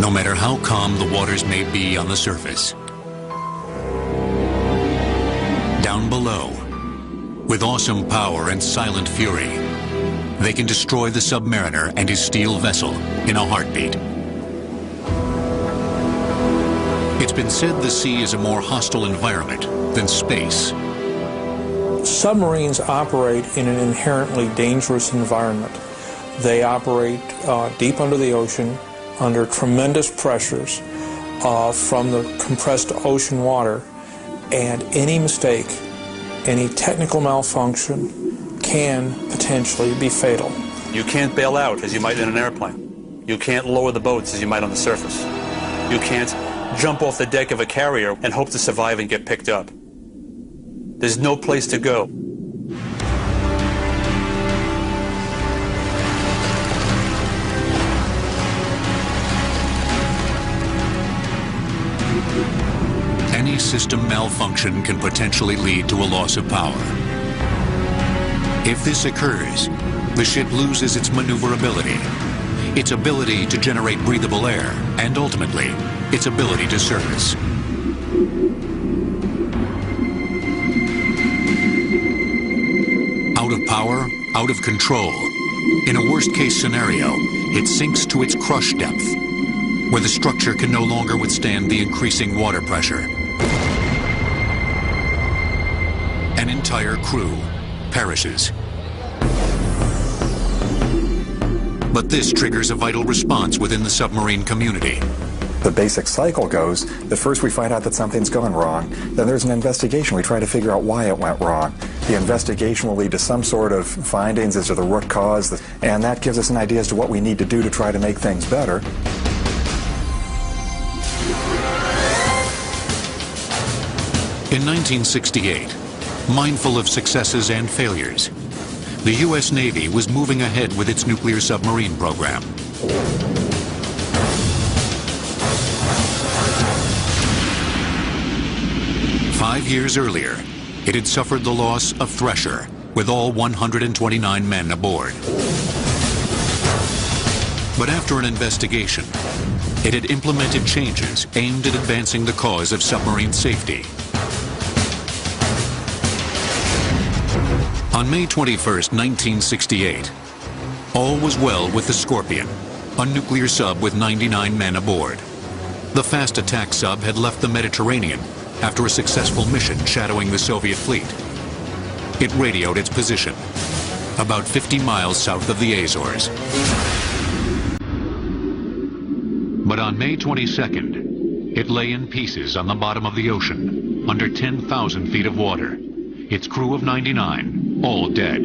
No matter how calm the waters may be on the surface, down below, with awesome power and silent fury, they can destroy the submariner and his steel vessel in a heartbeat. It's been said the sea is a more hostile environment than space. Submarines operate in an inherently dangerous environment. They operate deep under the ocean, under tremendous pressures from the compressed ocean water, and any mistake, any technical malfunction can potentially be fatal. You can't bail out as you might in an airplane. You can't lower the boats as you might on the surface. You can't jump off the deck of a carrier and hope to survive and get picked up. There's no place to go. Any system malfunction can potentially lead to a loss of power. If this occurs, the ship loses its maneuverability, its ability to generate breathable air, and ultimately, its ability to surface. Out of power, out of control. In a worst-case scenario, it sinks to its crush depth, where the structure can no longer withstand the increasing water pressure. An entire crew perishes. But this triggers a vital response within the submarine community. The basic cycle goes that first we find out that something's gone wrong, then there's an investigation. We try to figure out why it went wrong. The investigation will lead to some sort of findings as to the root cause, and that gives us an idea as to what we need to do to try to make things better. In 1968, mindful of successes and failures, the U.S. Navy was moving ahead with its nuclear submarine program. Five years earlier, it had suffered the loss of Thresher, with all 129 men aboard. But after an investigation, it had implemented changes aimed at advancing the cause of submarine safety. On May 21, 1968, all was well with the Scorpion, a nuclear sub with 99 men aboard. The fast attack sub had left the Mediterranean after a successful mission shadowing the Soviet fleet. It radioed its position, about 50 miles south of the Azores. But on May 22nd, it lay in pieces on the bottom of the ocean, under 10,000 feet of water. Its crew of 99, all dead.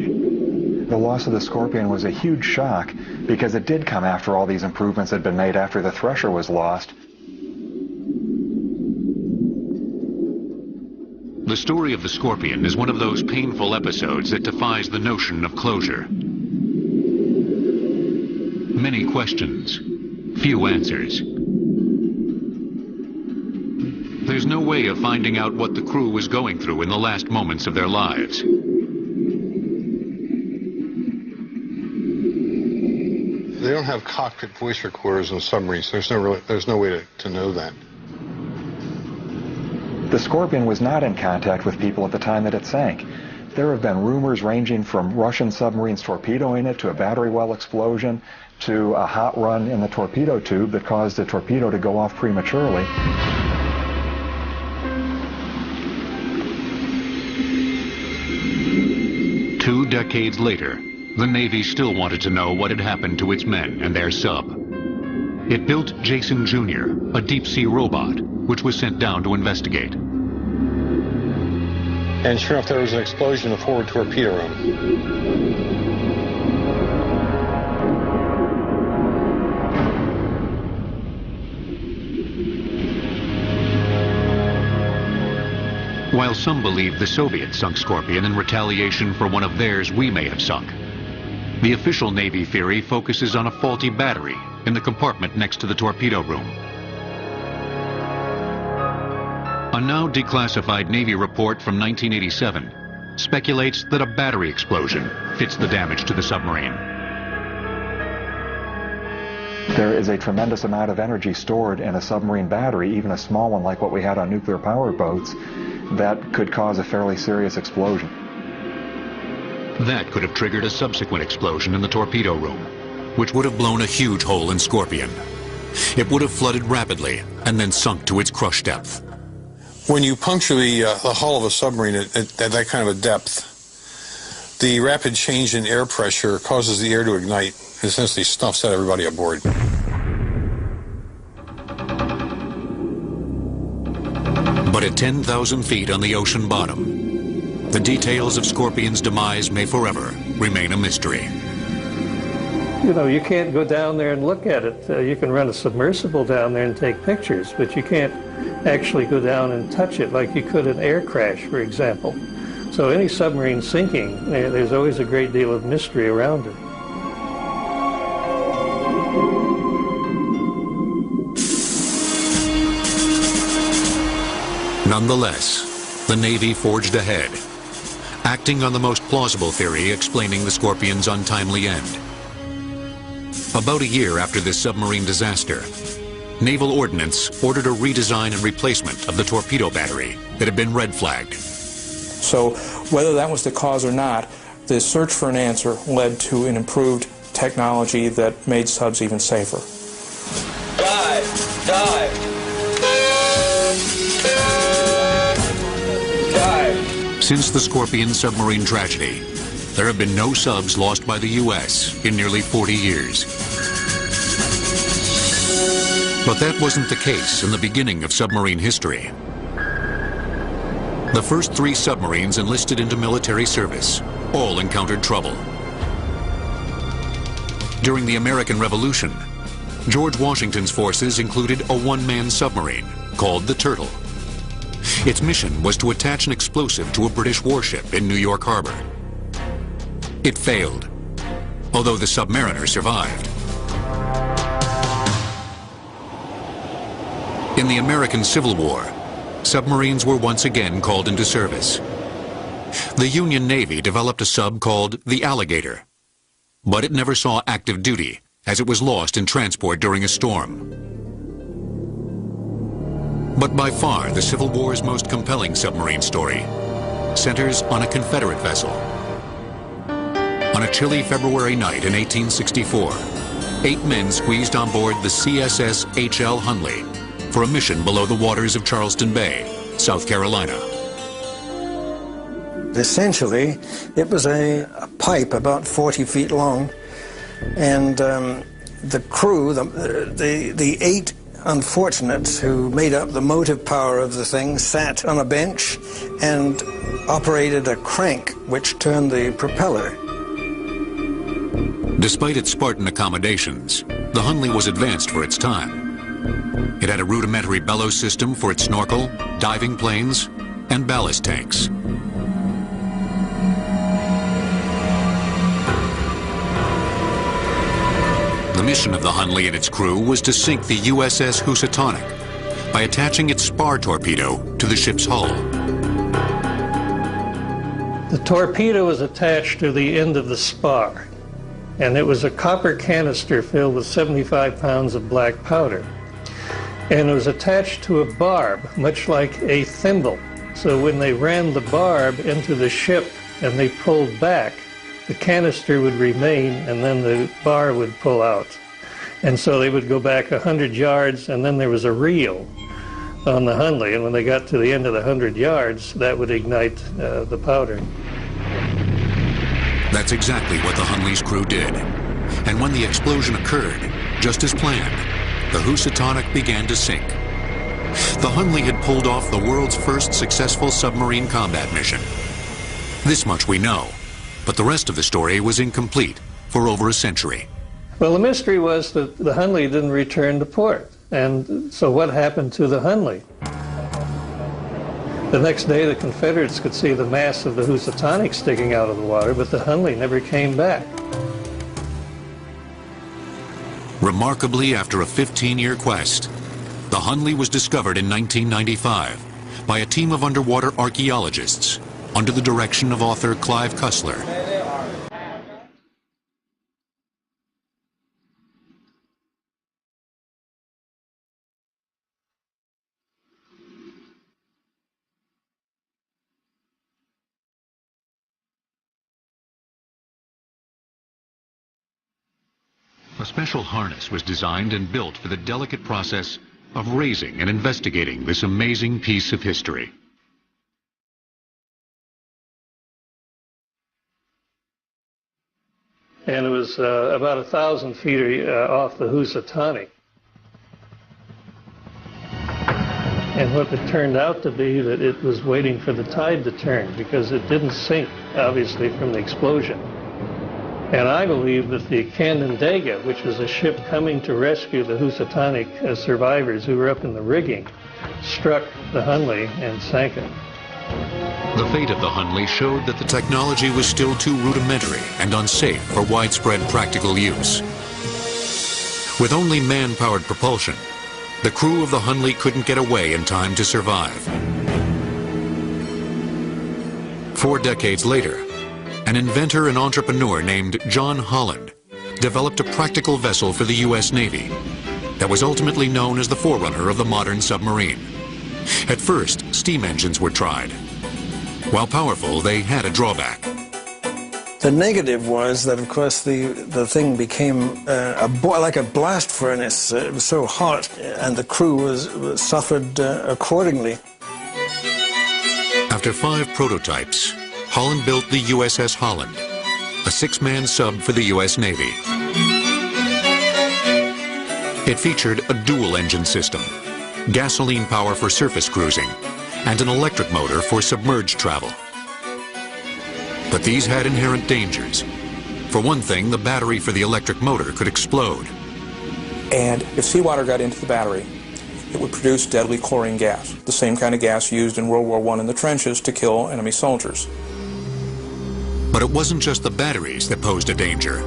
The loss of the Scorpion was a huge shock because it did come after all these improvements had been made after the Thresher was lost. The story of the Scorpion is one of those painful episodes that defies the notion of closure. Many questions, few answers. There's no way of finding out what the crew was going through in the last moments of their lives. They don't have cockpit voice recorders on submarines. There's no way to know that. The Scorpion was not in contact with people at the time that it sank. There have been rumors ranging from Russian submarines torpedoing it to a battery well explosion to a hot run in the torpedo tube that caused the torpedo to go off prematurely. Two decades later, the Navy still wanted to know what had happened to its men and their sub. It built Jason Jr., a deep-sea robot, which was sent down to investigate. And sure enough, there was an explosion in the forward torpedo room. While some believe the Soviets sunk Scorpion in retaliation for one of theirs we may have sunk, the official Navy theory focuses on a faulty battery in the compartment next to the torpedo room. A now declassified Navy report from 1987 speculates that a battery explosion fits the damage to the submarine. There is a tremendous amount of energy stored in a submarine battery, even a small one like what we had on nuclear-powered boats, that could cause a fairly serious explosion. That could have triggered a subsequent explosion in the torpedo room, which would have blown a huge hole in Scorpion. It would have flooded rapidly and then sunk to its crush depth. When you puncture the hull of a submarine at that kind of a depth, the rapid change in air pressure causes the air to ignite and essentially snuffs out everybody aboard. But at 10,000 feet on the ocean bottom, the details of Scorpion's demise may forever remain a mystery. You know, you can't go down there and look at it. You can run a submersible down there and take pictures, but you can't actually go down and touch it like you could an air crash, for example. So any submarine sinking, there's always a great deal of mystery around it. Nonetheless, the Navy forged ahead, acting on the most plausible theory explaining the Scorpion's untimely end. About a year after this submarine disaster, Naval Ordnance ordered a redesign and replacement of the torpedo battery that had been red flagged. So whether that was the cause or not, the search for an answer led to an improved technology that made subs even safer. Dive! Dive! Dive! Since the Scorpion submarine tragedy, there have been no subs lost by the U.S. in nearly 40 years. But that wasn't the case in the beginning of submarine history. The first 3 submarines enlisted into military service all encountered trouble. During the American Revolution, George Washington's forces included a one-man submarine called the Turtle. Its mission was to attach an explosive to a British warship in New York Harbor. It failed, although the submariner survived. In the American Civil War, submarines were once again called into service. The Union Navy developed a sub called the Alligator, but it never saw active duty as it was lost in transport during a storm. But by far the Civil War's most compelling submarine story centers on a Confederate vessel. On a chilly February night in 1864, 8 men squeezed on board the CSS H.L. Hunley for a mission below the waters of Charleston Bay, South Carolina. Essentially, it was a pipe about 40 feet long, and the crew, the 8 unfortunates who made up the motive power of the thing, sat on a bench and operated a crank which turned the propeller. Despite its Spartan accommodations, the Hunley was advanced for its time. It had a rudimentary bellows system for its snorkel, diving planes, and ballast tanks. The mission of the Hunley and its crew was to sink the USS Housatonic by attaching its spar torpedo to the ship's hull. The torpedo was attached to the end of the spar, and it was a copper canister filled with 75 pounds of black powder. And it was attached to a barb, much like a thimble. So when they ran the barb into the ship and they pulled back, the canister would remain and then the bar would pull out. And so they would go back 100 yards and then there was a reel on the Hunley. And when they got to the end of the 100 yards, that would ignite the powder. That's exactly what the Hunley's crew did. And when the explosion occurred, just as planned, the Housatonic began to sink. The Hunley had pulled off the world's first successful submarine combat mission. This much we know, but the rest of the story was incomplete for over a century. Well, the mystery was that the Hunley didn't return to port. And so what happened to the Hunley? The next day, the Confederates could see the mass of the Housatonic sticking out of the water, but the Hunley never came back. Remarkably, after a 15-year quest, the Hunley was discovered in 1995 by a team of underwater archaeologists under the direction of author Clive Cussler. special harness was designed and built for the delicate process of raising and investigating this amazing piece of history. And it was about 1,000 feet off the Housatonic. And what it turned out to be that it was waiting for the tide to turn because it didn't sink, obviously, from the explosion. And I believe that the Canandaigua, which was a ship coming to rescue the Housatonic survivors who were up in the rigging, struck the Hunley and sank it. The fate of the Hunley showed that the technology was still too rudimentary and unsafe for widespread practical use. With only man-powered propulsion, the crew of the Hunley couldn't get away in time to survive. 4 decades later, an inventor and entrepreneur named John Holland developed a practical vessel for the U.S. Navy that was ultimately known as the forerunner of the modern submarine. At first, steam engines were tried. While powerful, they had a drawback. The negative was that, of course, the thing became like a blast furnace. It was so hot, and the crew suffered accordingly. After 5 prototypes, Holland built the USS Holland, a 6-man sub for the U.S. Navy. It featured a dual-engine system, gasoline power for surface cruising, and an electric motor for submerged travel. But these had inherent dangers. For one thing, the battery for the electric motor could explode. And if seawater got into the battery, it would produce deadly chlorine gas, the same kind of gas used in World War I in the trenches to kill enemy soldiers. But it wasn't just the batteries that posed a danger.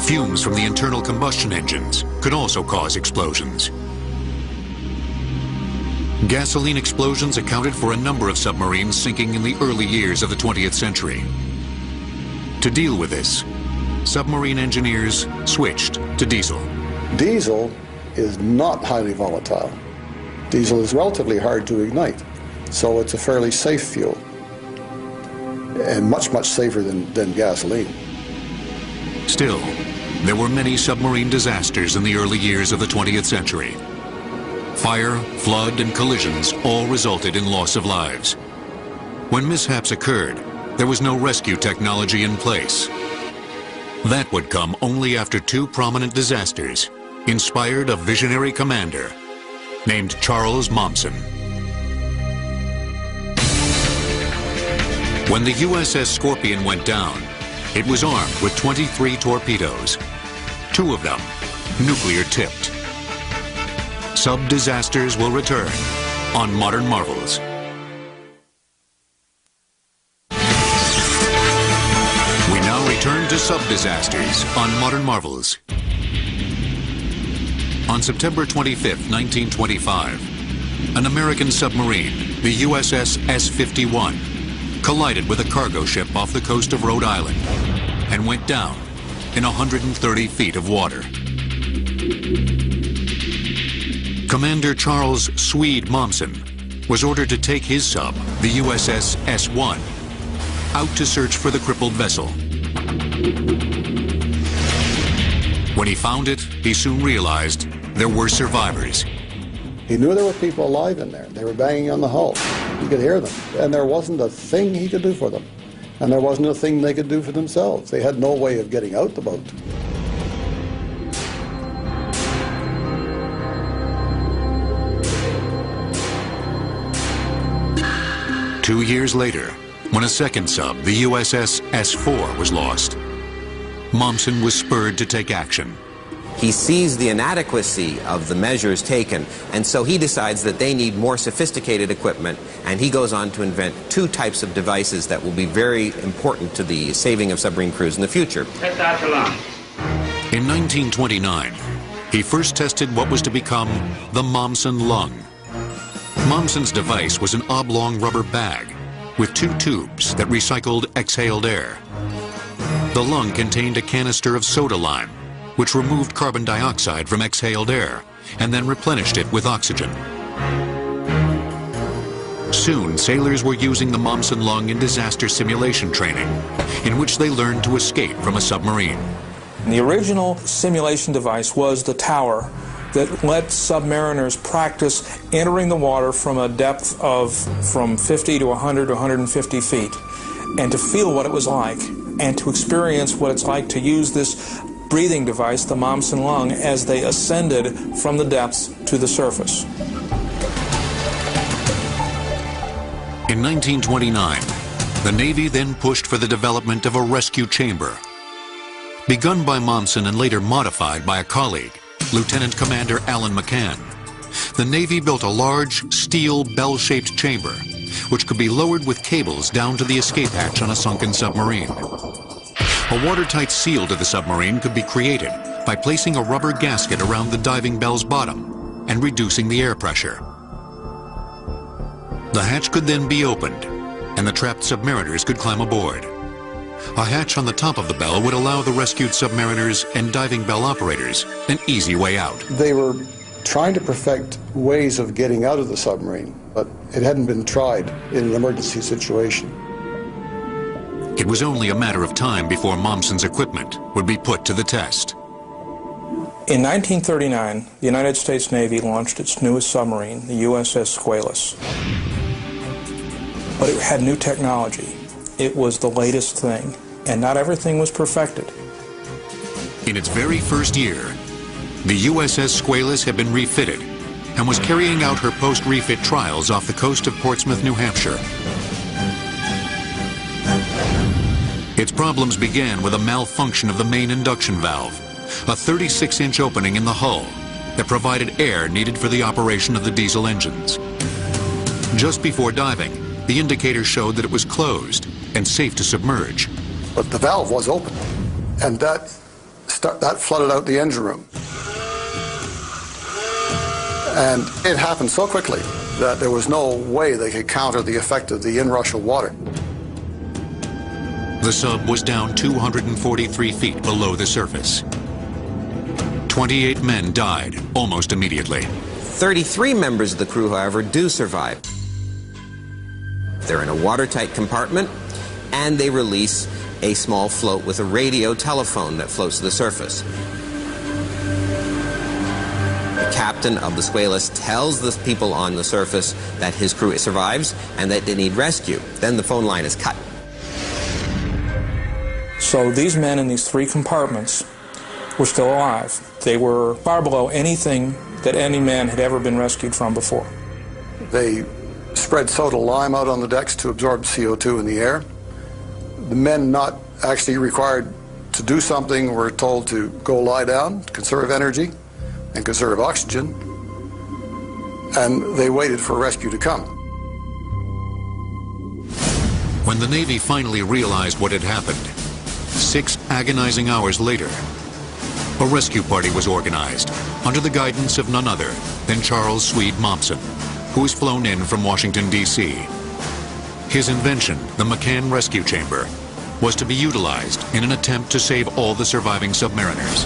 Fumes from the internal combustion engines could also cause explosions. Gasoline explosions accounted for a number of submarines sinking in the early years of the 20th century. To deal with this, submarine engineers switched to diesel. Diesel is not highly volatile. Diesel is relatively hard to ignite, so it's a fairly safe fuel, and much, much safer than gasoline. Still, there were many submarine disasters in the early years of the 20th century. Fire, flood, and collisions all resulted in loss of lives. When mishaps occurred, there was no rescue technology in place. That would come only after 2 prominent disasters inspired a visionary commander named Charles Momsen. When the USS Scorpion went down, it was armed with 23 torpedoes, 2 of them nuclear-tipped. Sub-disasters will return on Modern Marvels. We now return to sub-disasters on Modern Marvels. On September 25, 1925, an American submarine, the USS S-51, collided with a cargo ship off the coast of Rhode Island and went down in 130 feet of water. Commander Charles "Swede" Momsen was ordered to take his sub, the USS S-1, out to search for the crippled vessel. When he found it, he soon realized there were survivors. He knew there were people alive in there. They were banging on the hull. He could hear them, and there wasn't a thing he could do for them. And there wasn't a thing they could do for themselves. They had no way of getting out the boat. Two years later, when a second sub, the USS S-4, was lost, Momsen was spurred to take action. He sees the inadequacy of the measures taken, and so he decides that they need more sophisticated equipment, and he goes on to invent 2 types of devices that will be very important to the saving of submarine crews in the future. In 1929, he first tested what was to become the Momsen lung. Momsen's device was an oblong rubber bag with 2 tubes that recycled exhaled air. The lung contained a canister of soda lime, which removed carbon dioxide from exhaled air and then replenished it with oxygen. Soon, sailors were using the Momsen lung in disaster simulation training, in which they learned to escape from a submarine. The original simulation device was the tower that let submariners practice entering the water from a depth of from 50 to 100 to 150 feet, and to feel what it was like, and to experience what it's like to use this breathing device, the Momsen lung, as they ascended from the depths to the surface. In 1929, the Navy then pushed for the development of a rescue chamber. Begun by Momsen and later modified by a colleague, Lieutenant Commander Alan McCann, the Navy built a large steel bell-shaped chamber which could be lowered with cables down to the escape hatch on a sunken submarine. A watertight seal to the submarine could be created by placing a rubber gasket around the diving bell's bottom and reducing the air pressure. The hatch could then be opened, and the trapped submariners could climb aboard. A hatch on the top of the bell would allow the rescued submariners and diving bell operators an easy way out. They were trying to perfect ways of getting out of the submarine, but it hadn't been tried in an emergency situation. It was only a matter of time before Momsen's equipment would be put to the test. In 1939, the United States Navy launched its newest submarine, the USS Squalus. But it had new technology. It was the latest thing, and not everything was perfected. In its very first year, the USS Squalus had been refitted and was carrying out her post-refit trials off the coast of Portsmouth, New Hampshire. Its problems began with a malfunction of the main induction valve, a 36-inch opening in the hull that provided air needed for the operation of the diesel engines. Just before diving, the indicator showed that it was closed and safe to submerge. But the valve was open, and that flooded out the engine room. And it happened so quickly that there was no way they could counter the effect of the inrush of water. The sub was down 243 feet below the surface. 28 men died almost immediately. 33 members of the crew, however, do survive. They're in a watertight compartment, and they release a small float with a radio telephone that floats to the surface. The captain of the Squalus tells the people on the surface that his crew survives and that they need rescue. Then the phone line is cut. So these men in these three compartments were still alive. They were far below anything that any man had ever been rescued from before. They spread soda lime out on the decks to absorb CO2 in the air. The men not actually required to do something were told to go lie down, conserve energy, and conserve oxygen, and they waited for rescue to come. When the Navy finally realized what had happened, 6 agonizing hours later, a rescue party was organized under the guidance of none other than Charles Swede Momsen, who was flown in from Washington, D.C. His invention, the McCann Rescue Chamber, was to be utilized in an attempt to save all the surviving submariners.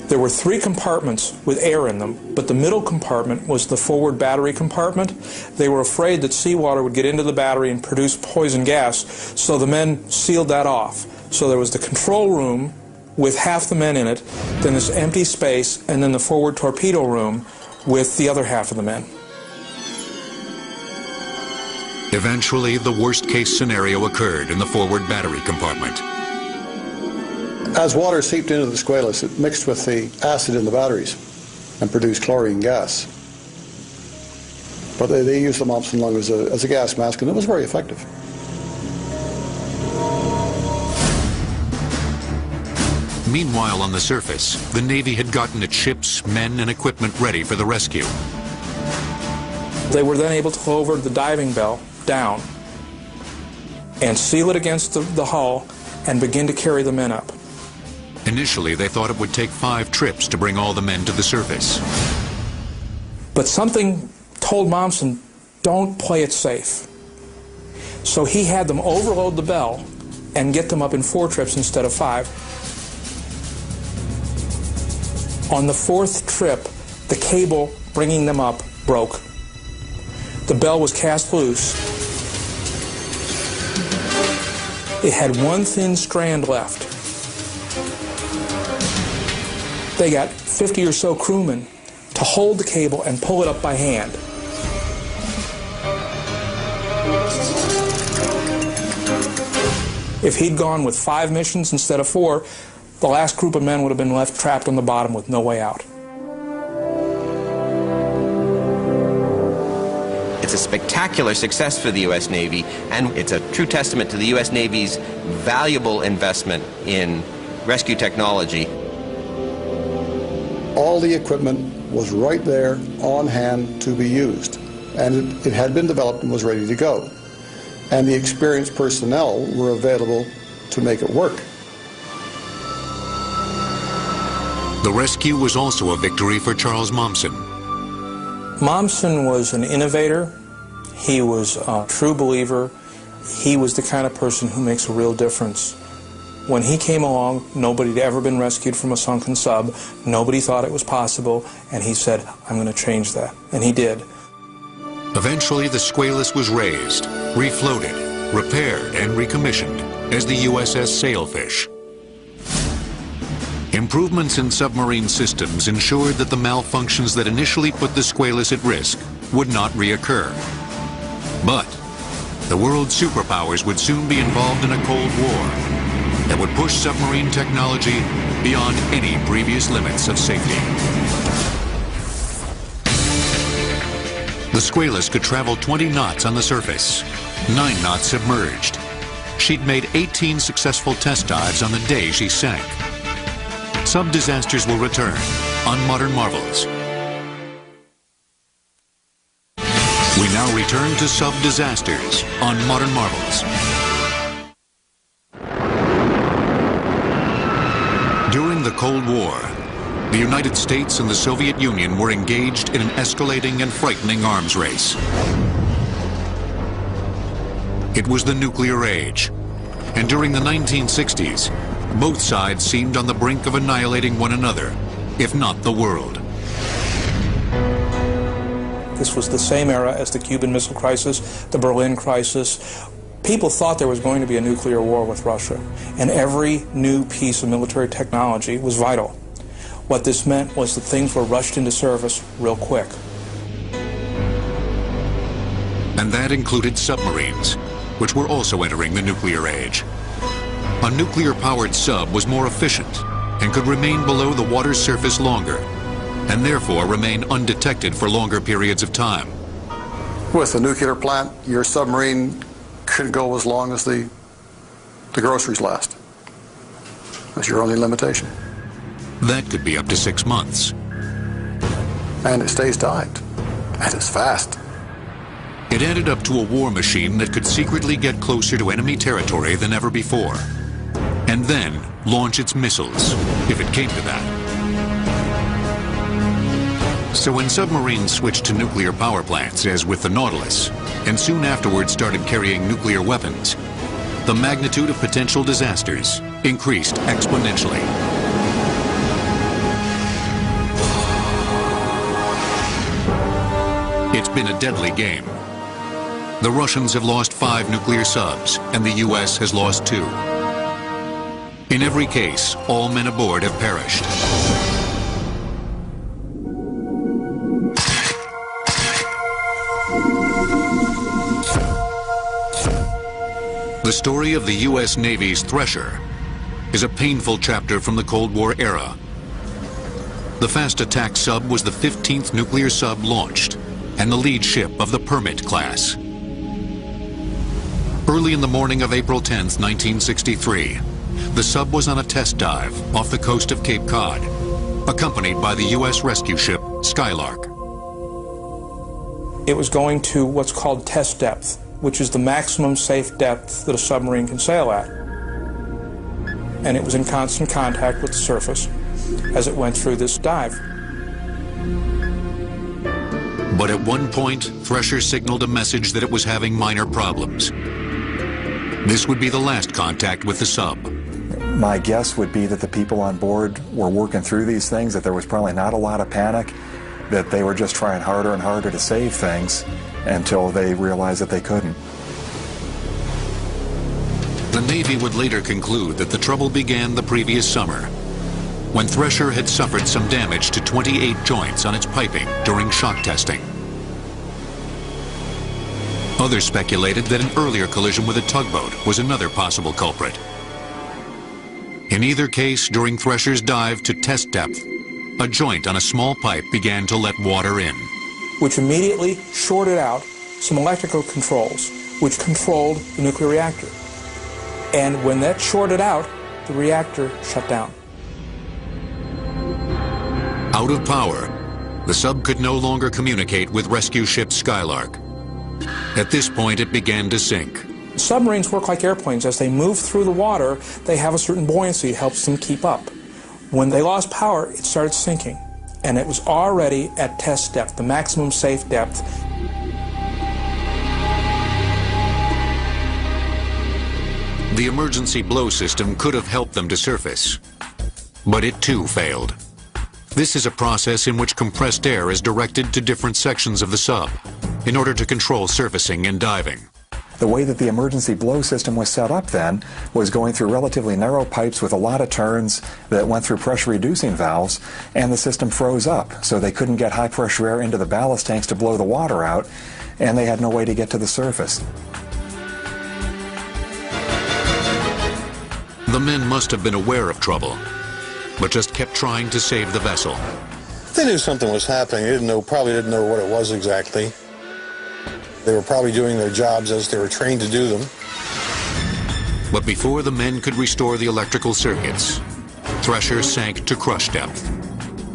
There were 3 compartments with air in them, but the middle compartment was the forward battery compartment. They were afraid that seawater would get into the battery and produce poison gas, so the men sealed that off. So there was the control room with half the men in it, then this empty space, and then the forward torpedo room with the other half of the men. Eventually, the worst-case scenario occurred in the forward battery compartment. As water seeped into the Squalus, it mixed with the acid in the batteries and produced chlorine gas. But they used the Momsen lung as a gas mask, and it was very effective. Meanwhile, on the surface, the Navy had gotten its ships, men, and equipment ready for the rescue. They were then able to lower the diving bell down and seal it against the hull and begin to carry the men up. Initially, they thought it would take 5 trips to bring all the men to the surface. But something told Momsen, don't play it safe. So he had them overload the bell and get them up in 4 trips instead of 5. On the 4th trip, the cable bringing them up broke. The bell was cast loose. It had one thin strand left. They got 50 or so crewmen to hold the cable and pull it up by hand. If he'd gone with 5 missions instead of 4, the last group of men would have been left trapped on the bottom with no way out. It's a spectacular success for the U.S. Navy, and it's a true testament to the U.S. Navy's valuable investment in rescue technology. All the equipment was right there on hand to be used, and it had been developed and was ready to go. And the experienced personnel were available to make it work. The rescue was also a victory for Charles Momsen. Momsen was an innovator. He was a true believer. He was the kind of person who makes a real difference. When he came along, nobody had ever been rescued from a sunken sub. Nobody thought it was possible, and he said, I'm going to change that. And he did. Eventually, the Squalus was raised, refloated, repaired, and recommissioned as the USS Sailfish. Improvements in submarine systems ensured that the malfunctions that initially put the Squalus at risk would not reoccur. But the world's superpowers would soon be involved in a Cold War that would push submarine technology beyond any previous limits of safety. The Squalus could travel 20 knots on the surface, 9 knots submerged. She'd made 18 successful test dives on the day she sank. Sub-disasters will return on Modern Marvels. We now return to sub-disasters on Modern Marvels. During the Cold War, the United States and the Soviet Union were engaged in an escalating and frightening arms race. It was the nuclear age, and during the 1960s, both sides seemed on the brink of annihilating one another, if not the world. This was the same era as the Cuban Missile Crisis, the Berlin Crisis. People thought there was going to be a nuclear war with Russia, and every new piece of military technology was vital. What this meant was that things were rushed into service real quick. And that included submarines, which were also entering the nuclear age. A nuclear-powered sub was more efficient and could remain below the water's surface longer, and therefore remain undetected for longer periods of time. With a nuclear plant, your submarine could go as long as the groceries last. That's your only limitation. That could be up to 6 months. And it stays dived. And it's fast. It added up to a war machine that could secretly get closer to enemy territory than ever before, and then launch its missiles, if it came to that. So when submarines switched to nuclear power plants, as with the Nautilus, and soon afterwards started carrying nuclear weapons, the magnitude of potential disasters increased exponentially. It's been a deadly game. The Russians have lost 5 nuclear subs, and the U.S. has lost 2. In every case, all men aboard have perished. The story of the U.S. Navy's Thresher is a painful chapter from the Cold War era. The Fast Attack sub was the 15th nuclear sub launched and the lead ship of the Permit class. Early in the morning of April 10, 1963, the sub was on a test dive off the coast of Cape Cod, accompanied by the U.S. rescue ship Skylark. It was going to what's called test depth, which is the maximum safe depth that a submarine can sail at. And it was in constant contact with the surface as it went through this dive. But at one point, Thresher signaled a message that it was having minor problems. This would be the last contact with the sub. My guess would be that the people on board were working through these things, that there was probably not a lot of panic, that they were just trying harder and harder to save things until they realized that they couldn't. The Navy would later conclude that the trouble began the previous summer, when Thresher had suffered some damage to 28 joints on its piping during shock testing. Others speculated that an earlier collision with a tugboat was another possible culprit. In either case, during Thresher's dive to test depth, a joint on a small pipe began to let water in, which immediately shorted out some electrical controls, which controlled the nuclear reactor. And when that shorted out, the reactor shut down. Out of power, the sub could no longer communicate with rescue ship Skylark. At this point, it began to sink. Submarines work like airplanes. As they move through the water, they have a certain buoyancy. It helps them keep up. When they lost power, it started sinking. And it was already at test depth, the maximum safe depth. The emergency blow system could have helped them to surface, but it too failed. This is a process in which compressed air is directed to different sections of the sub in order to control surfacing and diving. The way that the emergency blow system was set up then was going through relatively narrow pipes with a lot of turns that went through pressure-reducing valves, and the system froze up, so they couldn't get high-pressure air into the ballast tanks to blow the water out, and they had no way to get to the surface. The men must have been aware of trouble, but just kept trying to save the vessel. They knew something was happening. They probably didn't know what it was exactly. They were probably doing their jobs as they were trained to do them. But before the men could restore the electrical circuits, Thresher sank to crush depth.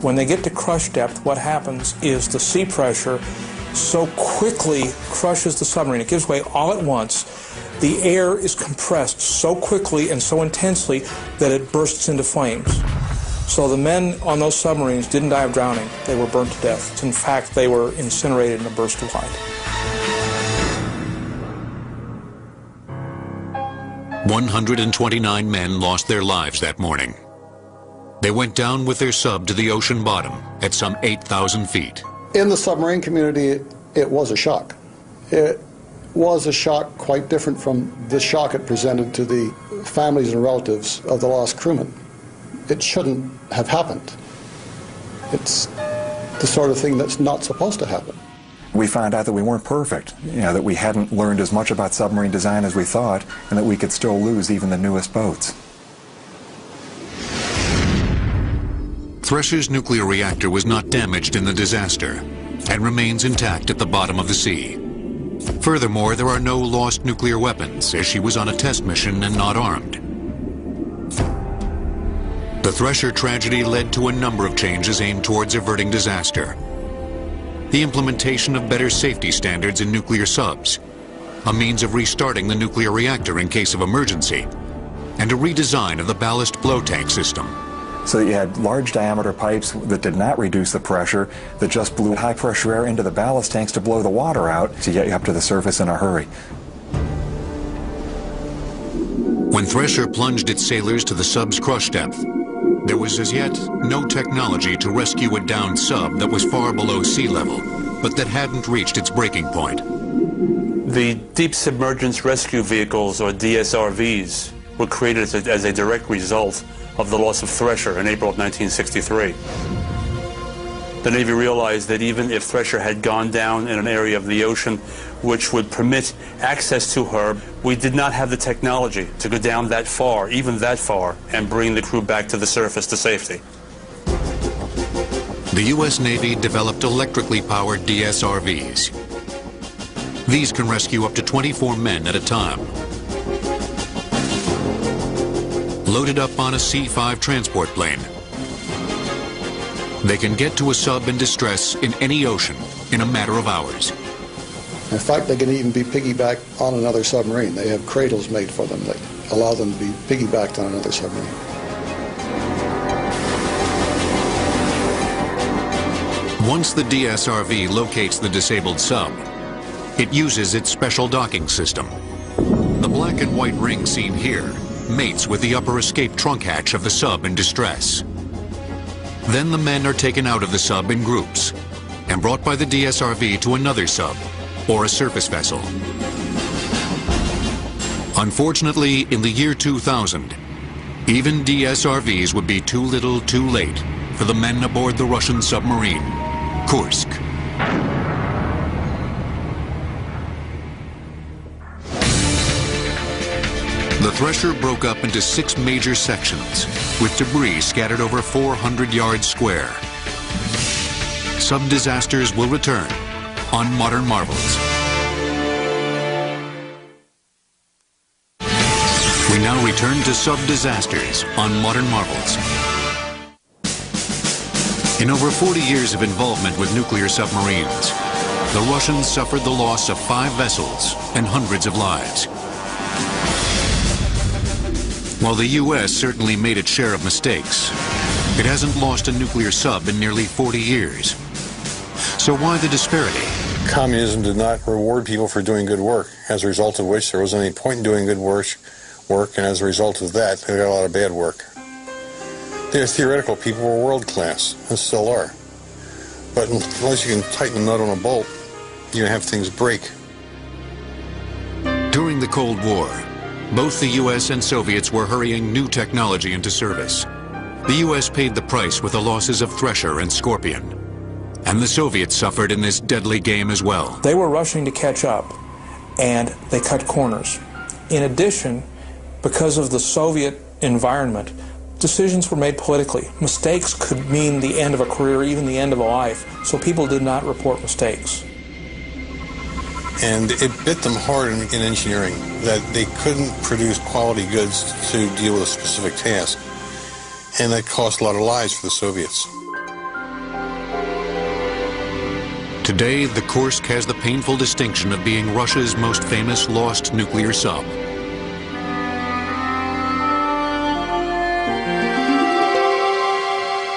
When they get to crush depth, what happens is the sea pressure so quickly crushes the submarine. It gives way all at once. The air is compressed so quickly and so intensely that it bursts into flames. So the men on those submarines didn't die of drowning. They were burnt to death. In fact, they were incinerated in a burst of light. 129 men lost their lives that morning. They went down with their sub to the ocean bottom at some 8,000 feet. In the submarine community, it was a shock. It was a shock quite different from the shock it presented to the families and relatives of the lost crewmen. It shouldn't have happened. It's the sort of thing that's not supposed to happen. We found out that we weren't perfect, that we hadn't learned as much about submarine design as we thought, and that we could still lose even the newest boats. Thresher's nuclear reactor was not damaged in the disaster and remains intact at the bottom of the sea. Furthermore, there are no lost nuclear weapons, as she was on a test mission and not armed. The Thresher tragedy led to a number of changes aimed towards averting disaster. The implementation of better safety standards in nuclear subs, a means of restarting the nuclear reactor in case of emergency, and a redesign of the ballast blow tank system. So you had large diameter pipes that did not reduce the pressure, that just blew high pressure air into the ballast tanks to blow the water out to get you up to the surface in a hurry. When Thresher plunged its sailors to the sub's crush depth, there was as yet no technology to rescue a downed sub that was far below sea level, but that hadn't reached its breaking point. The Deep Submergence Rescue Vehicles, or DSRVs, were created as a direct result of the loss of Thresher in April of 1963. The Navy realized that even if Thresher had gone down in an area of the ocean which would permit access to her, we did not have the technology to go down that far, even that far, and bring the crew back to the surface to safety. The U.S. Navy developed electrically powered DSRVs. These can rescue up to 24 men at a time. Loaded up on a C-5 transport plane, they can get to a sub in distress in any ocean in a matter of hours. In fact, they can even be piggybacked on another submarine. They have cradles made for them that allow them to be piggybacked on another submarine. Once the DSRV locates the disabled sub, it uses its special docking system. The black and white ring seen here mates with the upper escape trunk hatch of the sub in distress. Then the men are taken out of the sub in groups and brought by the DSRV to another sub or a surface vessel. Unfortunately, in the year 2000, Even DSRVs would be too little too late for the men aboard the Russian submarine, Kursk. The Thresher broke up into 6 major sections, with debris scattered over 400 yards square. Sub-disasters will return on Modern Marvels. We now return to sub-disasters on Modern Marvels. In over 40 years of involvement with nuclear submarines, the Russians suffered the loss of 5 vessels and hundreds of lives. While the U.S. certainly made its share of mistakes, it hasn't lost a nuclear sub in nearly 40 years. So why the disparity? Communism did not reward people for doing good work, as a result of which there wasn't any point in doing good work, and as a result of that, they got a lot of bad work. Their theoretical people were world class, and still are. But unless you can tighten a nut on a bolt, you're going to have things break. During the Cold War, both the U.S. and Soviets were hurrying new technology into service. The U.S. paid the price with the losses of Thresher and Scorpion. And the Soviets suffered in this deadly game as well. They were rushing to catch up, and they cut corners. In addition, because of the Soviet environment, decisions were made politically. Mistakes could mean the end of a career, even the end of a life, so people did not report mistakes. And it bit them hard in engineering that they couldn't produce quality goods to deal with a specific task. And that cost a lot of lives for the Soviets. Today, the Kursk has the painful distinction of being Russia's most famous lost nuclear sub.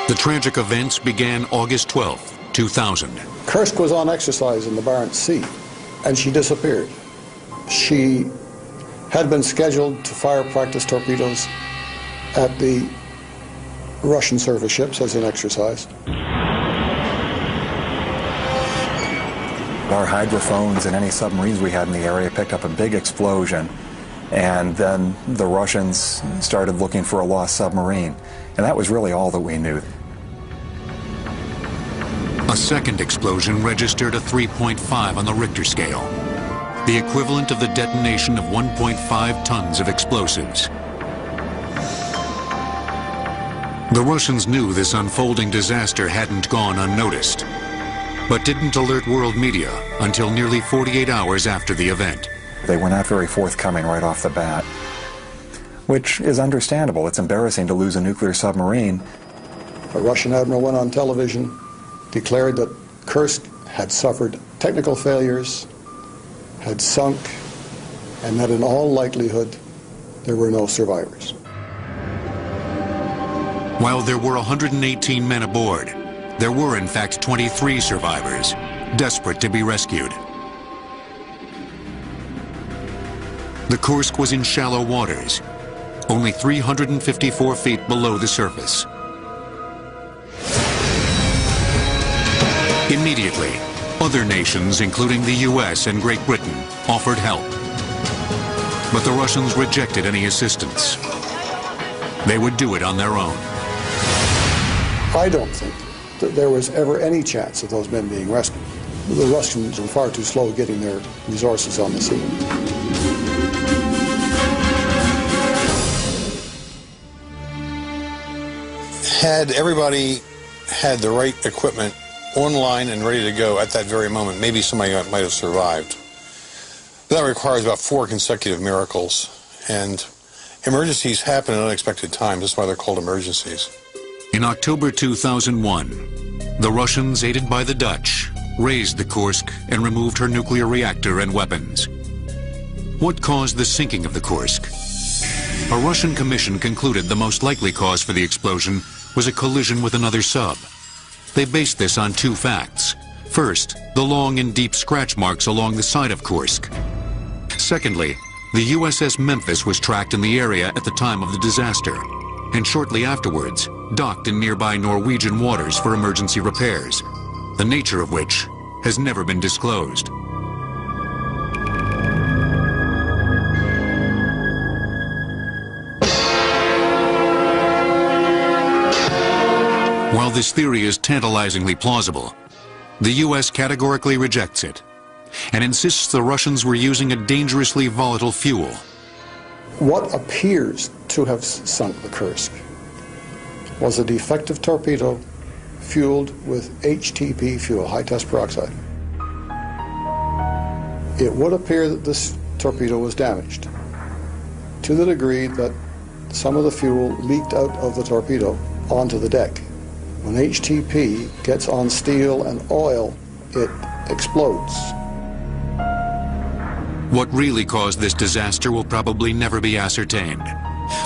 The tragic events began August 12, 2000. Kursk was on exercise in the Barents Sea, and she disappeared. She had been scheduled to fire practice torpedoes at the Russian surface ships as an exercise. Our hydrophones and any submarines we had in the area picked up a big explosion, and then the Russians started looking for a lost submarine, and that was really all that we knew. A second explosion registered a 3.5 on the Richter scale, the equivalent of the detonation of 1.5 tons of explosives. The Russians knew this unfolding disaster hadn't gone unnoticed, but didn't alert world media until nearly 48 hours after the event. They were not very forthcoming right off the bat, which is understandable. It's embarrassing to lose a nuclear submarine. A Russian admiral went on television, declared that Kursk had suffered technical failures, had sunk, and that in all likelihood there were no survivors. While there were 118 men aboard, there were in fact 23 survivors, desperate to be rescued. The Kursk was in shallow waters, only 354 feet below the surface. Immediately, other nations, including the US and Great Britain, offered help. But the Russians rejected any assistance. They would do it on their own. I don't think that there was ever any chance of those men being rescued. The Russians were far too slow getting their resources on the sea. Had everybody had the right equipment online and ready to go at that very moment, maybe somebody might have survived. That requires about 4 consecutive miracles, and emergencies happen at unexpected times. That's why they're called emergencies. In October 2001, the Russians, aided by the Dutch, raised the Kursk and removed her nuclear reactor and weapons. What caused the sinking of the Kursk? A Russian commission concluded the most likely cause for the explosion was a collision with another sub. They based this on 2 facts. First, the long and deep scratch marks along the side of Kursk. Secondly, the USS Memphis was tracked in the area at the time of the disaster, and shortly afterwards, docked in nearby Norwegian waters for emergency repairs, the nature of which has never been disclosed. While this theory is tantalizingly plausible, the U.S. categorically rejects it and insists the Russians were using a dangerously volatile fuel. What appears to have sunk the Kursk was a defective torpedo fueled with HTP fuel, high-test peroxide. It would appear that this torpedo was damaged to the degree that some of the fuel leaked out of the torpedo onto the deck. When HTP gets on steel and oil, it explodes. What really caused this disaster will probably never be ascertained.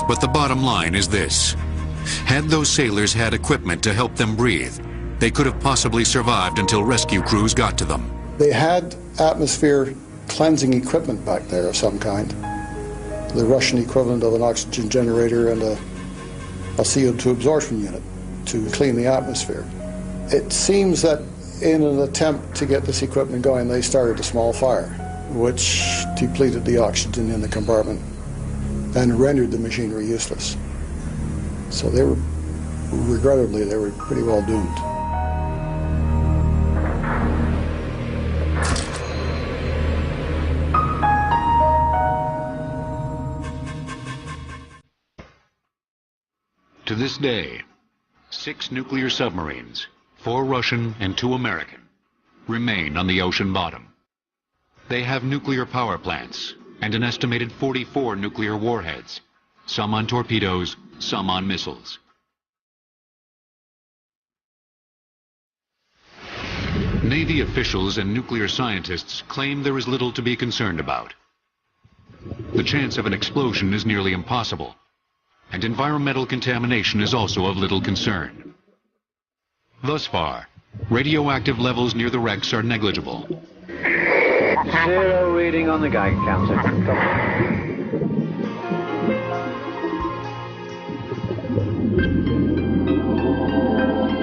But the bottom line is this. Had those sailors had equipment to help them breathe, they could have possibly survived until rescue crews got to them. They had atmosphere cleansing equipment back there of some kind. The Russian equivalent of an oxygen generator and a CO2 absorption unit to clean the atmosphere. It seems that in an attempt to get this equipment going, they started a small fire, which depleted the oxygen in the compartment and rendered the machinery useless. So they were, regrettably, they were pretty well doomed. To this day, 6 nuclear submarines, 4 Russian and 2 American, remain on the ocean bottom. They have nuclear power plants and an estimated 44 nuclear warheads, some on torpedoes, some on missiles. Navy officials and nuclear scientists claim there is little to be concerned about. The chance of an explosion is nearly impossible, and environmental contamination is also of little concern. Thus far, radioactive levels near the wrecks are negligible. 0 reading on the Geiger counter.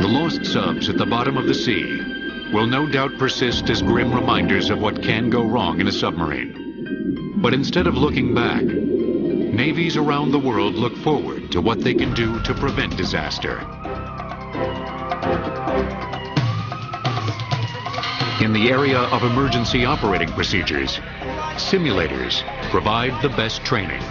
The lost subs at the bottom of the sea will no doubt persist as grim reminders of what can go wrong in a submarine. But instead of looking back, navies around the world look forward to what they can do to prevent disaster. In the area of emergency operating procedures, simulators provide the best training.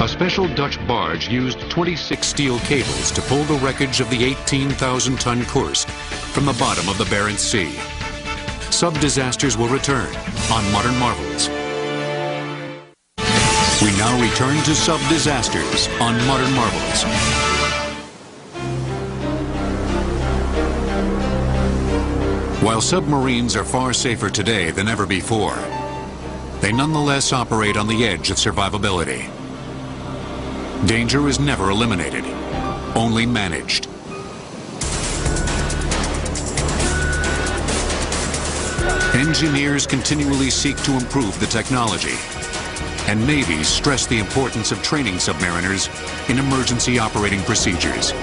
A special Dutch barge used 26 steel cables to pull the wreckage of the 18,000-ton Kursk from the bottom of the Barents Sea. Sub-disasters will return on Modern Marvels. We now return to sub-disasters on Modern Marvels. While submarines are far safer today than ever before, they nonetheless operate on the edge of survivability. Danger is never eliminated, only managed. Engineers continually seek to improve the technology, and navies stress the importance of training submariners in emergency operating procedures.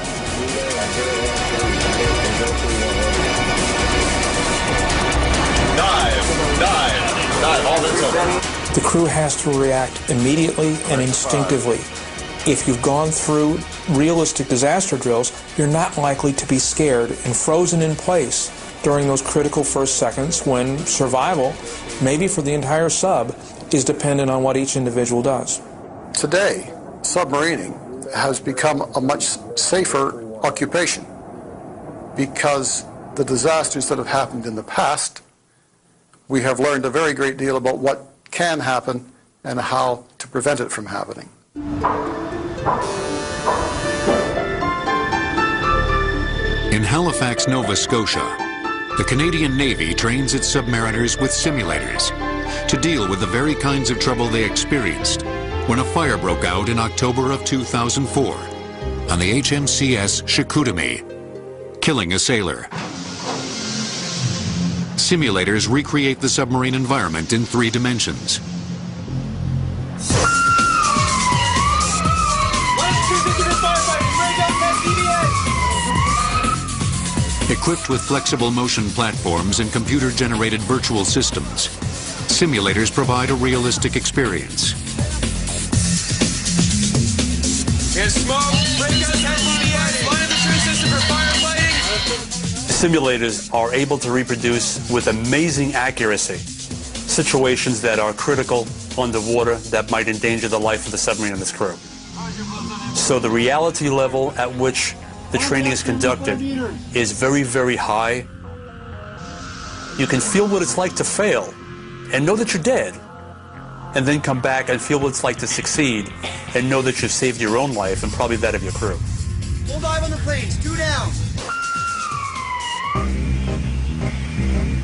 The crew has to react immediately and instinctively. If you've gone through realistic disaster drills, you're not likely to be scared and frozen in place during those critical first seconds when survival, maybe for the entire sub, is dependent on what each individual does. Today, submarining has become a much safer occupation because the disasters that have happened in the past, we have learned a very great deal about what can happen and how to prevent it from happening. In Halifax, Nova Scotia, the Canadian Navy trains its submariners with simulators to deal with the very kinds of trouble they experienced when a fire broke out in October of 2004 on the HMCS Chicoutimi, killing a sailor. Simulators recreate the submarine environment in 3 dimensions. Equipped with flexible motion platforms and computer-generated virtual systems, simulators provide a realistic experience. Here's smoke. Break out 10 CBS. Line up the true system for firefighting. Simulators are able to reproduce with amazing accuracy situations that are critical underwater that might endanger the life of the submarine and its crew. So the reality level at which the training is conducted is very, very high. You can feel what it's like to fail and know that you're dead, and then come back and feel what it's like to succeed and know that you've saved your own life and probably that of your crew. Full dive on the planes. 2 down.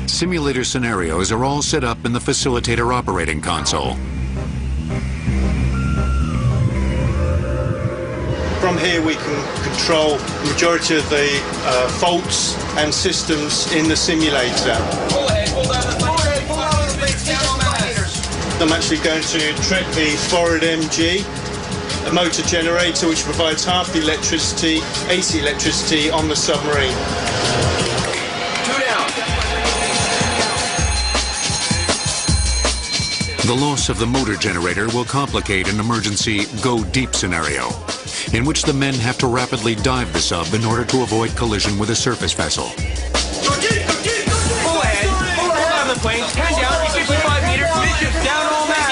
Simulator scenarios are all set up in the facilitator operating console. From here we can control the majority of the faults and systems in the simulator. Pull ahead. Pull down the planes. Pull out the planes. Down on mass. I'm actually going to trip the forward MG, a motor generator which provides half the electricity, AC electricity on the submarine. 2 down. The loss of the motor generator will complicate an emergency go-deep scenario, in which the men have to rapidly dive the sub in order to avoid collision with a surface vessel. Pull ahead. Pull down the planes. 10 down. 55 meters. Midship's down all mass.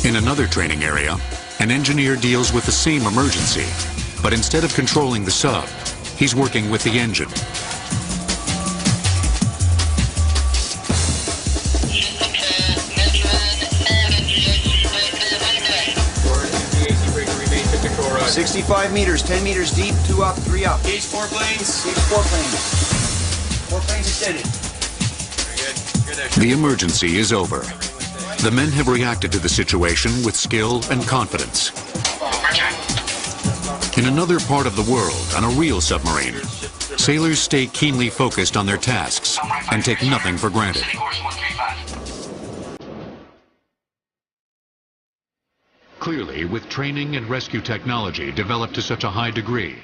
In another training area, an engineer deals with the same emergency, but instead of controlling the sub, he's working with the engine. Right. 65 meters, 10 meters deep, 2 up, 3 up. Gauge 4 planes. Gauge 4 planes. 4 planes extended. Very good. You're there. The emergency is over. The men have reacted to the situation with skill and confidence. In another part of the world, on a real submarine, sailors stay keenly focused on their tasks and take nothing for granted. Clearly, with training and rescue technology developed to such a high degree,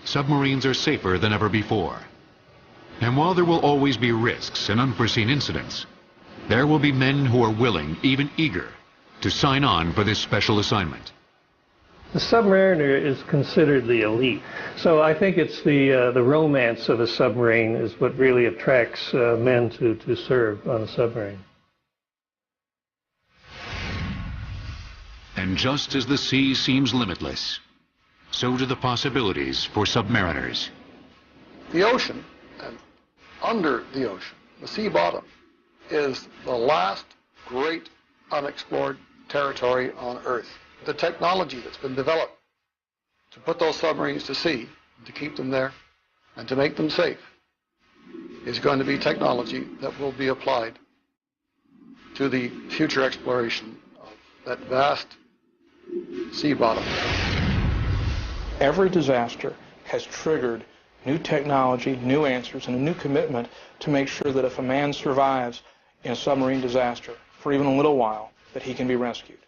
submarines are safer than ever before. And while there will always be risks and unforeseen incidents, there will be men who are willing, even eager, to sign on for this special assignment. The submariner is considered the elite. So I think it's the romance of a submarine is what really attracts men to serve on a submarine. And just as the sea seems limitless, so do the possibilities for submariners. The ocean, and under the ocean, the sea bottom, is the last great unexplored territory on Earth. The technology that's been developed to put those submarines to sea, to keep them there, and to make them safe, is going to be technology that will be applied to the future exploration of that vast sea bottom. Every disaster has triggered new technology, new answers, and a new commitment to make sure that if a man survives in a submarine disaster for even a little while, that he can be rescued.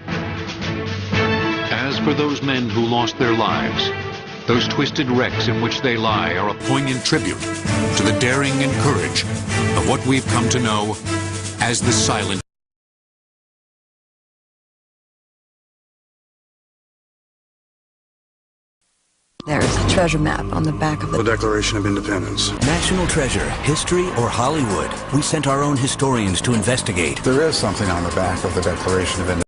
As for those men who lost their lives, those twisted wrecks in which they lie are a poignant tribute to the daring and courage of what we've come to know as the silent. There is a treasure map on the back of the Declaration of Independence. National treasure, history, or Hollywood? We sent our own historians to investigate. There is something on the back of the Declaration of Independence.